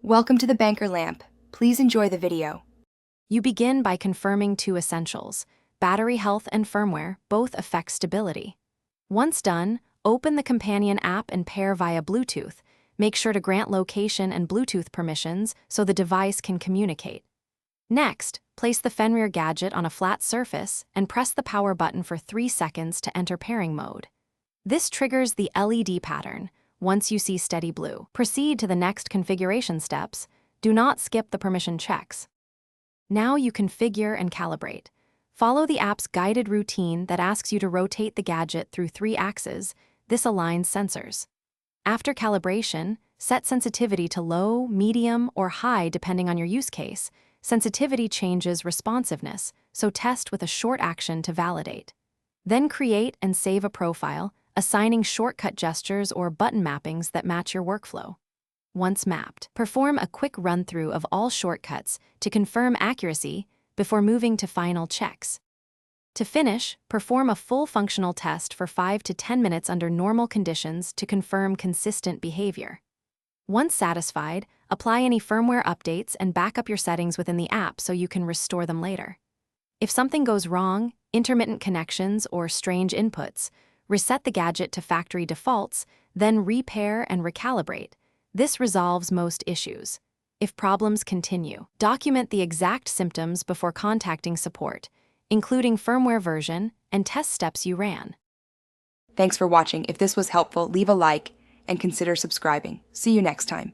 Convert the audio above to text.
Welcome to the Banker Lamp. Please enjoy the video. You begin by confirming two essentials: battery health and firmware both affect stability. Once done, open the companion app and pair via Bluetooth. Make sure to grant location and Bluetooth permissions so the device can communicate. Next, place the Fenrir Gadget on a flat surface and press the power button for 3 seconds to enter pairing mode. This triggers the LED pattern. Once you see steady blue, proceed to the next configuration steps. Do not skip the permission checks. Now you configure and calibrate. Follow the app's guided routine that asks you to rotate the gadget through 3 axes. This aligns sensors. After calibration, set sensitivity to low, medium, or high depending on your use case. Sensitivity changes responsiveness, so test with a short action to validate. Then create and save a profile, assigning shortcut gestures or button mappings that match your workflow. Once mapped, perform a quick run-through of all shortcuts to confirm accuracy before moving to final checks. To finish, perform a full functional test for 5 to 10 minutes under normal conditions to confirm consistent behavior. Once satisfied, apply any firmware updates and back up your settings within the app so you can restore them later. If something goes wrong, intermittent connections or strange inputs, reset the gadget to factory defaults, then repair and recalibrate. This resolves most issues. If problems continue, document the exact symptoms before contacting support, including firmware version and test steps you ran. Thanks for watching. If this was helpful, leave a like and consider subscribing. See you next time.